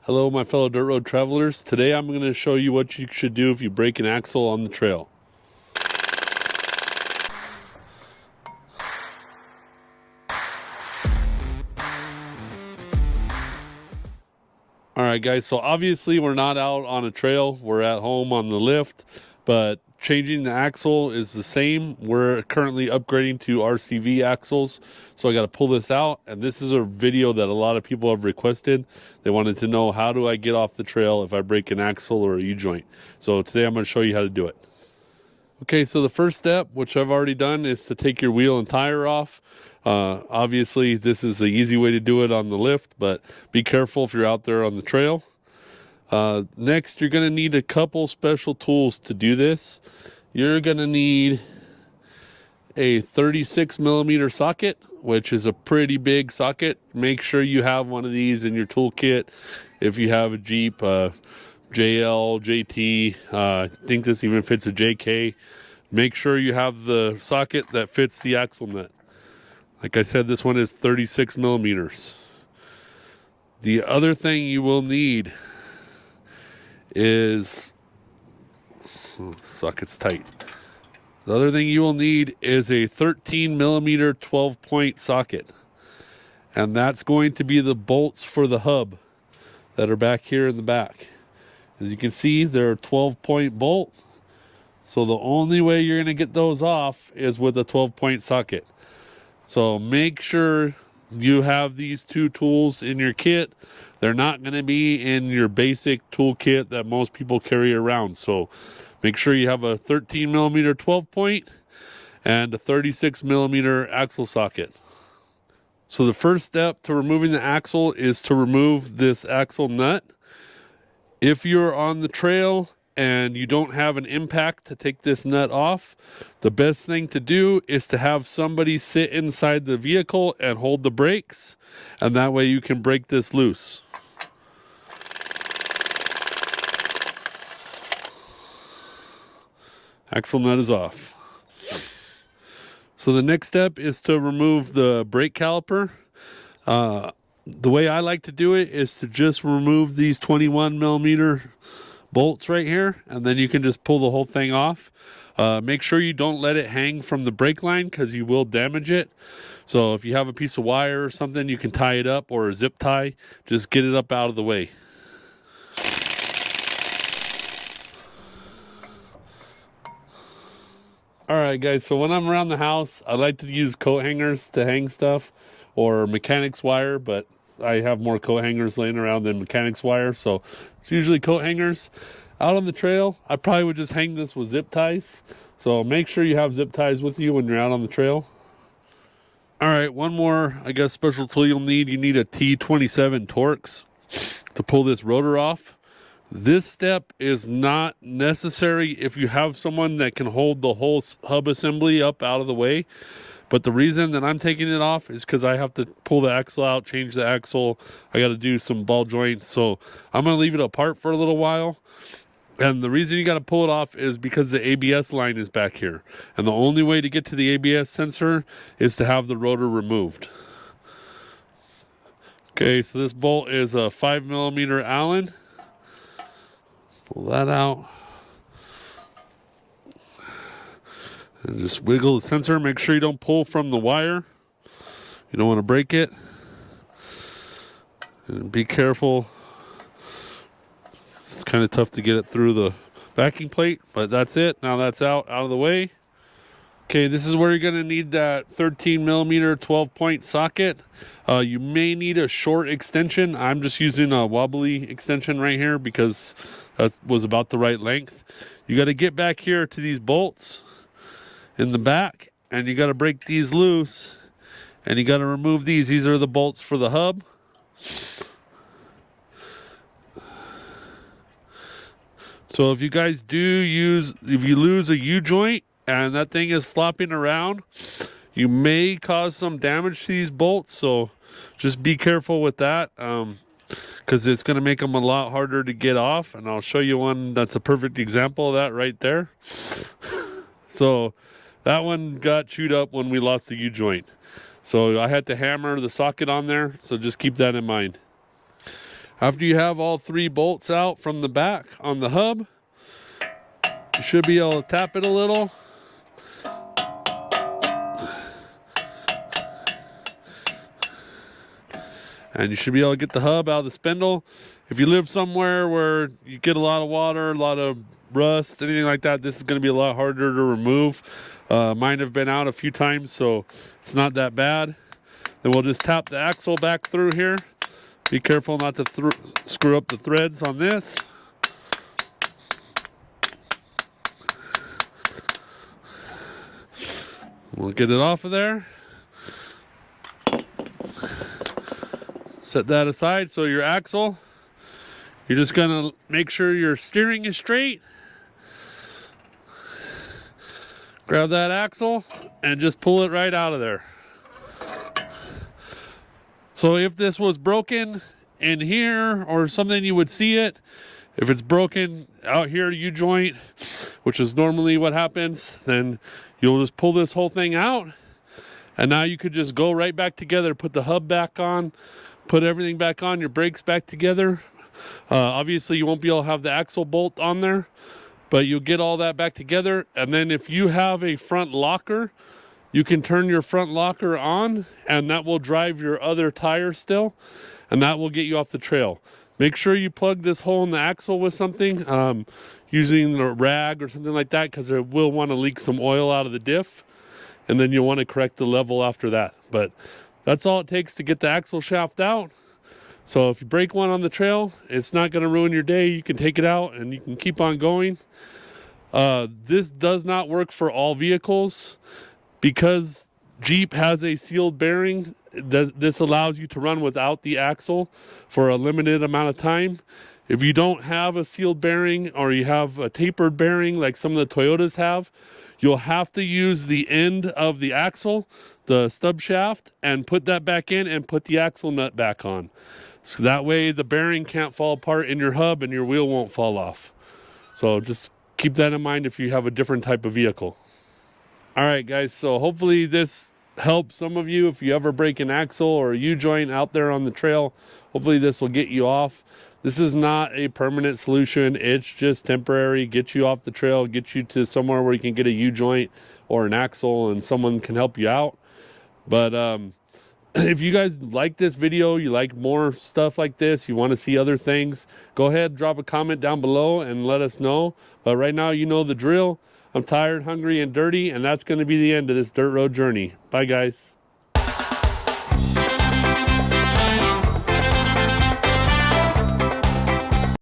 Hello, my fellow dirt road travelers. Today I'm going to show you what you should do if you break an axle on the trail. Alright guys, so obviously we're not out on a trail, we're at home on the lift, but changing the axle is the same. We're currently upgrading to RCV axles, so I got to pull this out, and this is a video that a lot of people have requested. They wanted to know, how do I get off the trail if I break an axle or a U-joint? So today I'm going to show you how to do it. Okay, so the first step, which I've already done, is to take your wheel and tire off. Obviously, this is the easy way to do it on the lift, but be careful if you're out there on the trail. Next, you're going to need a couple special tools to do this. You're going to need a 36 millimeter socket, which is a pretty big socket. Make sure you have one of these in your toolkit. If you have a Jeep, JL, JT, I think this even fits a JK. Make sure you have the socket that fits the axle nut. Like I said, this one is 36 millimeters. The other thing you will need is socket's tight. The other thing you will need is a 13 millimeter 12-point socket, and that's going to be the bolts for the hub that are back here in the back. As you can see, they're a 12-point bolt, so the only way you're going to get those off is with a 12-point socket. So make sure you have these two tools in your kit. They're not going to be in your basic toolkit that most people carry around. So make sure you have a 13 millimeter 12-point and a 36 millimeter axle socket. So the first step to removing the axle is to remove this axle nut. If you're on the trail and you don't have an impact to take this nut off, the best thing to do is to have somebody sit inside the vehicle and hold the brakes, and that way you can break this loose. Axle nut is off. So the next step is to remove the brake caliper. The way I like to do it is to just remove these 21 millimeter bolts right here, and then you can just pull the whole thing off. Make sure you don't let it hang from the brake line, because you will damage it. So if you have a piece of wire or something, you can tie it up, or a zip tie. Just get it up out of the way. Alright guys, so when I'm around the house, I like to use coat hangers to hang stuff, or mechanics wire, but I have more coat hangers laying around than mechanics wire, so it's usually coat hangers. Out on the trail, I probably would just hang this with zip ties. So make sure you have zip ties with you when you're out on the trail. Alright, one more, I guess, special tool you'll need. You need a T27 Torx to pull this rotor off. This step is not necessary if you have someone that can hold the whole hub assembly up out of the way. But the reason that I'm taking it off is because I have to pull the axle out, change the axle. I got to do some ball joints. So I'm going to leave it apart for a little while. And the reason you got to pull it off is because the ABS line is back here. And the only way to get to the ABS sensor is to have the rotor removed. Okay, so this bolt is a 5 millimeter Allen. Pull that out. And just wiggle the sensor. Make sure you don't pull from the wire. You don't want to break it. And be careful. It's kind of tough to get it through the backing plate, but that's it. Now that's out of the way. Okay, this is where you're going to need that 13 millimeter 12-point socket. You may need a short extension. I'm just using a wobbly extension right here because that was about the right length. You got to get back here to these bolts in the back, and you got to break these loose, and you got to remove these. These are the bolts for the hub. So if you guys if you lose a U-joint and that thing is flopping around, you may cause some damage to these bolts. So just be careful with that, because it's going to make them a lot harder to get off. And I'll show you one that's a perfect example of that right there. So that one got chewed up when we lost the U-joint. So I had to hammer the socket on there. So just keep that in mind. After you have all 3 bolts out from the back on the hub, you should be able to tap it a little. And you should be able to get the hub out of the spindle. If you live somewhere where you get a lot of water, a lot of rust, anything like that, this is going to be a lot harder to remove. Mine have been out a few times, so it's not that bad. Then we'll just tap the axle back through here. Be careful not to screw up the threads on this. We'll get it off of there. Set that aside. So your axle, you're just gonna make sure your steering is straight. Grab that axle and just pull it right out of there. So if this was broken in here or something, you would see it. If it's broken out here, U-joint, which is normally what happens, then you'll just pull this whole thing out. And now you could just go right back together, put the hub back on, put everything back on, your brakes back together. Obviously, you won't be able to have the axle bolt on there, but you'll get all that back together. And then if you have a front locker, you can turn your front locker on, and that will drive your other tire still, and that will get you off the trail. Make sure you plug this hole in the axle with something, using a rag or something like that, because it will want to leak some oil out of the diff, and then you'll want to correct the level after that. But that's all it takes to get the axle shaft out. So if you break one on the trail, it's not going to ruin your day. You can take it out and you can keep on going. This does not work for all vehicles because Jeep has a sealed bearing. This allows you to run without the axle for a limited amount of time. If you don't have a sealed bearing or you have a tapered bearing like some of the Toyotas have, you'll have to use the end of the axle, the stub shaft, and put that back in and put the axle nut back on. So that way the bearing can't fall apart in your hub and your wheel won't fall off. So just keep that in mind if you have a different type of vehicle. All right, guys, so hopefully this helps some of you. If you ever break an axle or a U-joint out there on the trail, hopefully this will get you off. This is not a permanent solution. It's just temporary. Get you off the trail, get you to somewhere where you can get a U-joint or an axle and someone can help you out. But if you guys like this video, you like more stuff like this, you want to see other things, go ahead, drop a comment down below and let us know. But right now, you know the drill. I'm tired, hungry, and dirty, and that's going to be the end of this dirt road journey. Bye, guys.